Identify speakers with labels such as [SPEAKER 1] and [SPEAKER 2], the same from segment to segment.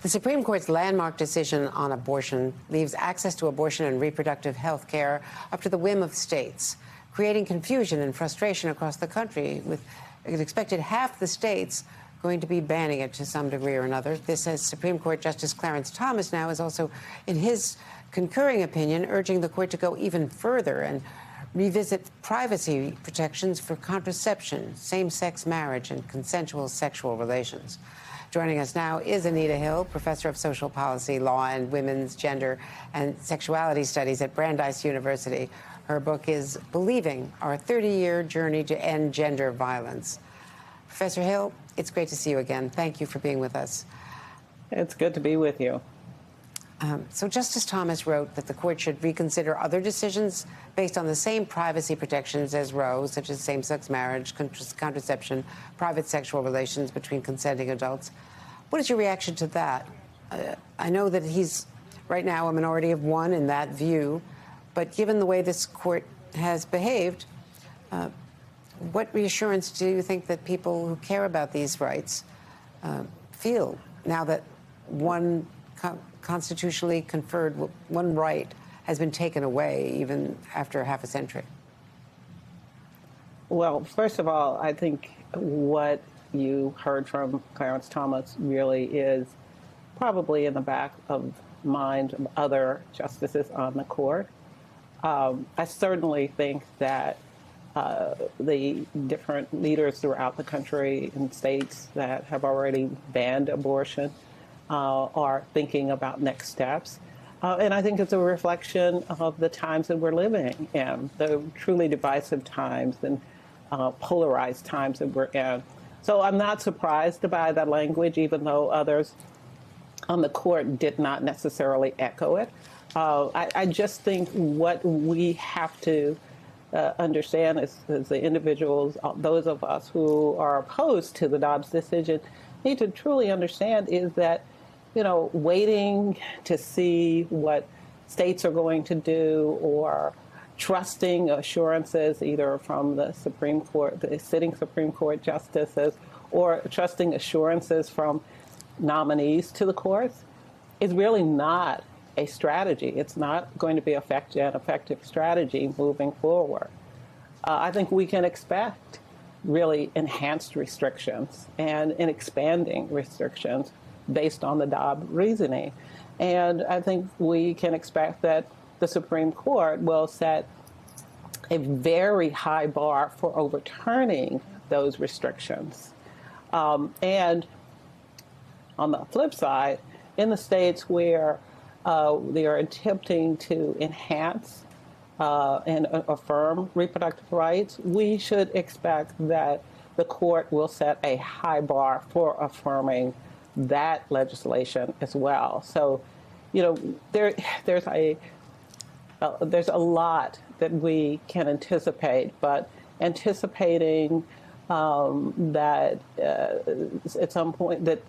[SPEAKER 1] The Supreme Court's landmark decision on abortion leaves access to abortion and reproductive health care up to the whim of states, creating confusion and frustration across the country, with an expected half the states going to be banning it to some degree or another. This, as Supreme Court Justice Clarence Thomas now is also, in his concurring opinion, urging the court to go even further and revisit privacy protections for contraception, same-sex marriage, and consensual sexual relations. Joining us now is Anita Hill, professor of social policy, law, and women's gender and sexuality studies at Brandeis University. Her book is Believing, Our 30-Year Journey to End Gender Violence. Professor Hill, it's great to see you again. Thank you for being with us.
[SPEAKER 2] It's good to be with you.
[SPEAKER 1] So Justice Thomas wrote that the court should reconsider other decisions based on the same privacy protections as Roe, such as same-sex marriage, contraception, private sexual relations between consenting adults. What is your reaction to that? I know that he's right now a minority of one in that view, but given the way this court has behaved, what reassurance do you think that people who care about these rights feel now that one constitutionally conferred one right has been taken away even after half a century?
[SPEAKER 2] Well, first of all, I think what you heard from Clarence Thomas really is probably in the back of mind of other justices on the court. I certainly think that the different leaders throughout the country in states that have already banned abortion are thinking about next steps. And I think it's a reflection of the times that we're living in, the truly divisive times and polarized times that we're in. So I'm not surprised by that language, even though others on the court did not necessarily echo it. I just think what we have to understand as the individuals, those of us who are opposed to the Dobbs decision, need to truly understand is that, you know, waiting to see what states are going to do or trusting assurances either from the Supreme Court, the sitting Supreme Court justices, or trusting assurances from nominees to the courts is really not a strategy. It's not going to be an effective strategy moving forward. I think we can expect really enhanced restrictions and expanding restrictions based on the Dobbs reasoning. And I think we can expect that the Supreme Court will set a very high bar for overturning those restrictions. And on the flip side, in the states where they are attempting to enhance and affirm reproductive rights, we should expect that the court will set a high bar for affirming that legislation as well. So, you know, there's a lot that we can anticipate, but anticipating that at some point that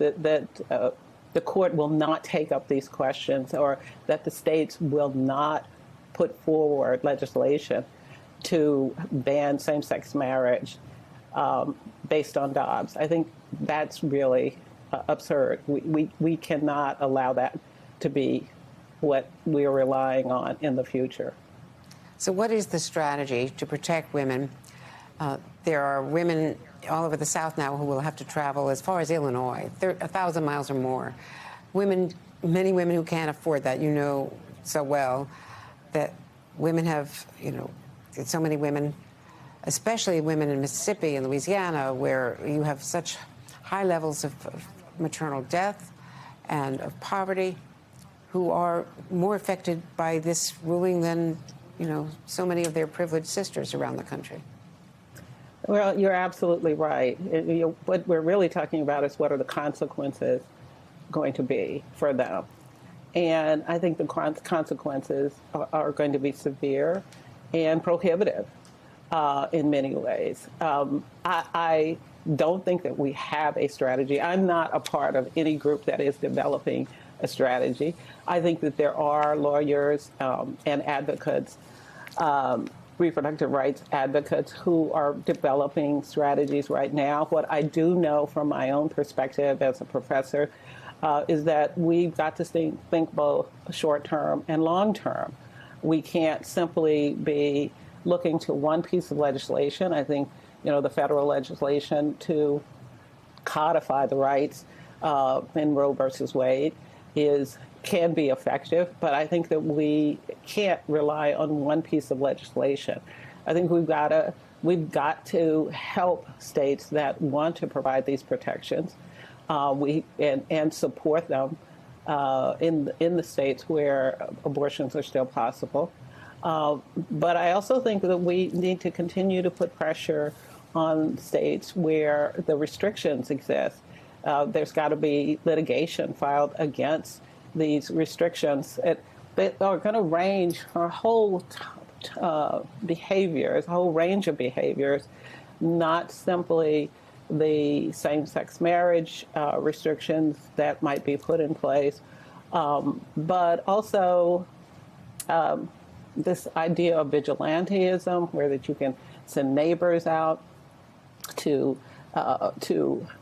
[SPEAKER 2] the court will not take up these questions, or that the states will not put forward legislation to ban same-sex marriage based on Dobbs. I think that's really absurd. We cannot allow that to be what we are relying on in the future.
[SPEAKER 1] So what is the strategy to protect women? There are women all over the South now who will have to travel as far as Illinois, 1,000 miles or more. Women, many women who can't afford that, you know so well, that women have, you know, so many women, especially women in Mississippi and Louisiana, where you have such high levels of maternal death and of poverty, who are more affected by this ruling than, you know, so many of their privileged sisters around the country.
[SPEAKER 2] Well, you're absolutely right. What we're really talking about is what are the consequences going to be for them. And I think the consequences are going to be severe and prohibitive in many ways. I don't think that we have a strategy. I'm not a part of any group that is developing a strategy. I think that there are lawyers and advocates, reproductive rights advocates, who are developing strategies right now. What I do know from my own perspective as a professor is that we've got to think both short term and long term. We can't simply be looking to one piece of legislation. I think, the federal legislation to codify the rights in Roe versus Wade can be effective, but I think that we can't rely on one piece of legislation. I think we've got to help states that want to provide these protections, and support them in the states where abortions are still possible. But I also think that we need to continue to put pressure on states where the restrictions exist. There's got to be litigation filed against these restrictions that are going to range for a whole behaviors, a whole range of behaviors, not simply the same-sex marriage restrictions that might be put in place, but also this idea of vigilantism, where that you can send neighbors out to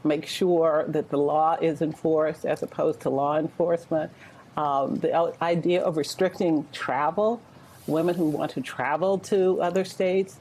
[SPEAKER 2] make sure that the law is enforced as opposed to law enforcement. The idea of restricting travel, women who want to travel to other states.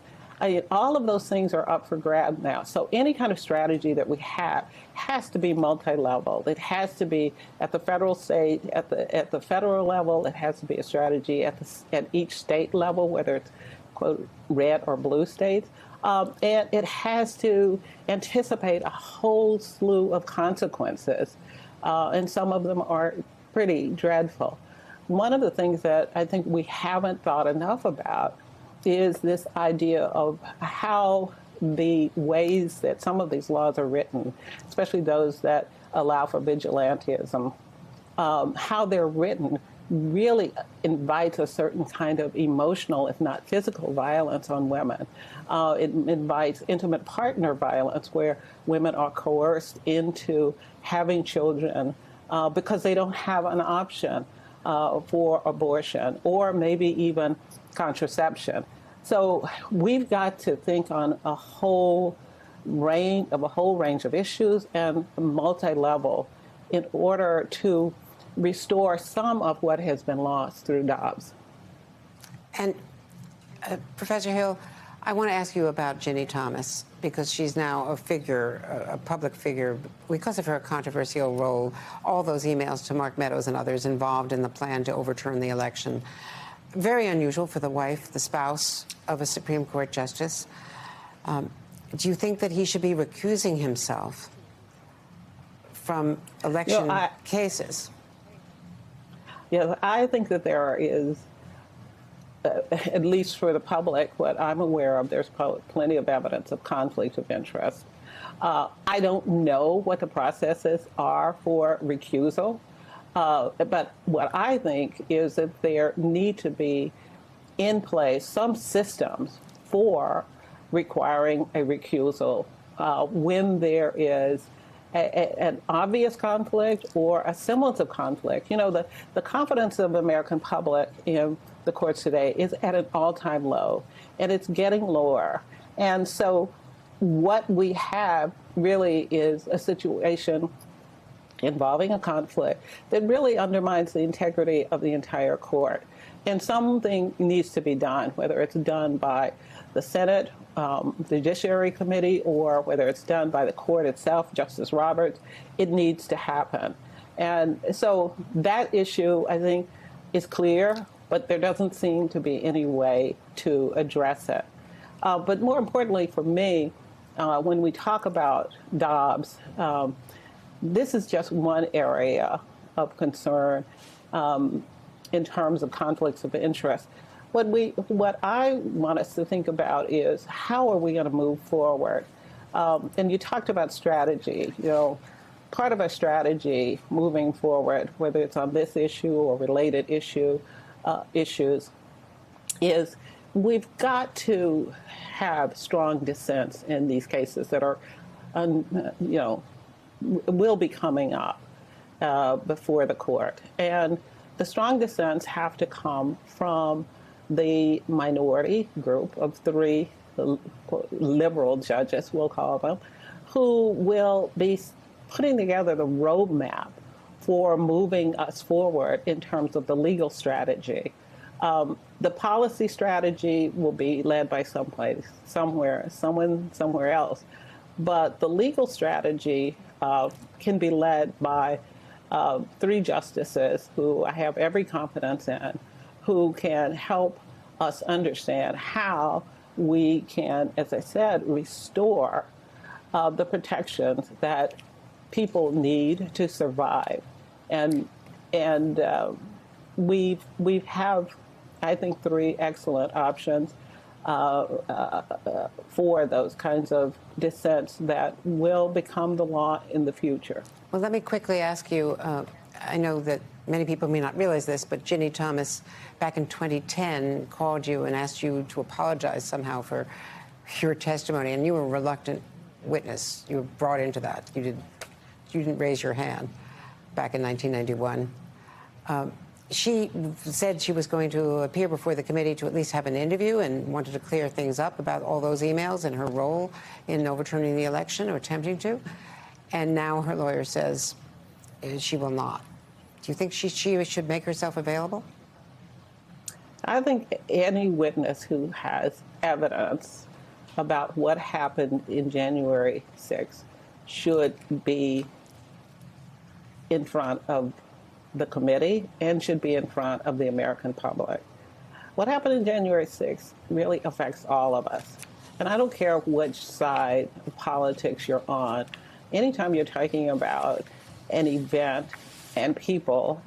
[SPEAKER 2] All of those things are up for grabs now. So any kind of strategy that we have has to be multi-level. It has to be at the federal state, at the federal level. It has to be a strategy at each state level, whether it's quote red or blue states. And it has to anticipate a whole slew of consequences, and some of them are pretty dreadful. One of the things that I think we haven't thought enough about is this idea of how the ways that some of these laws are written, especially those that allow for vigilantism, how they're written really invites a certain kind of emotional, if not physical, violence on women. It invites intimate partner violence, where women are coerced into having children because they don't have an option for abortion or maybe even contraception. So we've got to think on a whole range of issues and multi-level in order to restore some of what has been lost through Dobbs.
[SPEAKER 1] And Professor Hill, I want to ask you about Ginni Thomas, because she's now a public figure, because of her controversial role, all those emails to Mark Meadows and others involved in the plan to overturn the election. Very unusual for the wife, the spouse of a Supreme Court justice. Do you think that he should be recusing himself from election cases?
[SPEAKER 2] Yes, I think that there is, at least for the public, what I'm aware of, there's plenty of evidence of conflict of interest. I don't know what the processes are for recusal, but what I think is that there need to be in place some systems for requiring a recusal when there is an obvious conflict or a semblance of conflict. The confidence of the American public in the courts today is at an all-time low, and it's getting lower. And so what we have really is a situation involving a conflict that really undermines the integrity of the entire court. And something needs to be done, whether it's done by the Senate, the Judiciary Committee, or whether it's done by the court itself, Justice Roberts. It needs to happen. And so that issue, I think, is clear, but there doesn't seem to be any way to address it. But more importantly for me, when we talk about Dobbs, this is just one area of concern in terms of conflicts of interest. What I want us to think about is how are we going to move forward? And you talked about strategy. Part of our strategy moving forward, whether it's on this issue or related issues, is we've got to have strong dissents in these cases that are, will be coming up before the court. And the strong dissents have to come from the minority group of 3 liberal judges, we'll call them, who will be putting together the roadmap for moving us forward in terms of the legal strategy. The policy strategy will be led by someone somewhere else. But the legal strategy can be led by 3 justices who I have every confidence in, who can help us understand how we can, as I said, restore the protections that people need to survive. And we have, I think, 3 excellent options for those kinds of dissents that will become the law in the future.
[SPEAKER 1] Well, let me quickly ask you, I know that many people may not realize this, but Ginni Thomas, back in 2010, called you and asked you to apologize somehow for your testimony, and you were a reluctant witness. You were brought into that. You didn't raise your hand back in 1991. She said she was going to appear before the committee to at least have an interview and wanted to clear things up about all those emails and her role in overturning the election or attempting to. And now her lawyer says she will not. Do you think she should make herself available?
[SPEAKER 2] I think any witness who has evidence about what happened in January 6th should be in front of the committee and should be in front of the American public. What happened in January 6th really affects all of us. And I don't care which side of politics you're on. Anytime you're talking about an event and people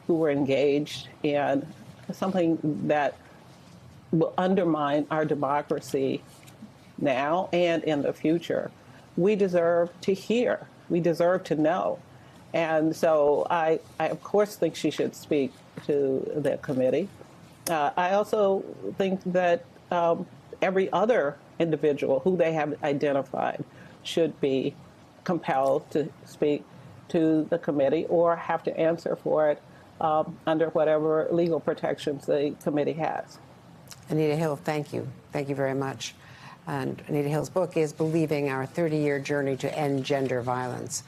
[SPEAKER 2] who were engaged in something that will undermine our democracy now and in the future, we deserve to hear. We deserve to know. And so I of course, think she should speak to the committee. I also think that every other individual who they have identified should be compelled to speak to the committee or have to answer for it under whatever legal protections the committee has.
[SPEAKER 1] Anita Hill, thank you. Thank you very much. And Anita Hill's book is Believing: Our 30-Year Journey to End Gender Violence.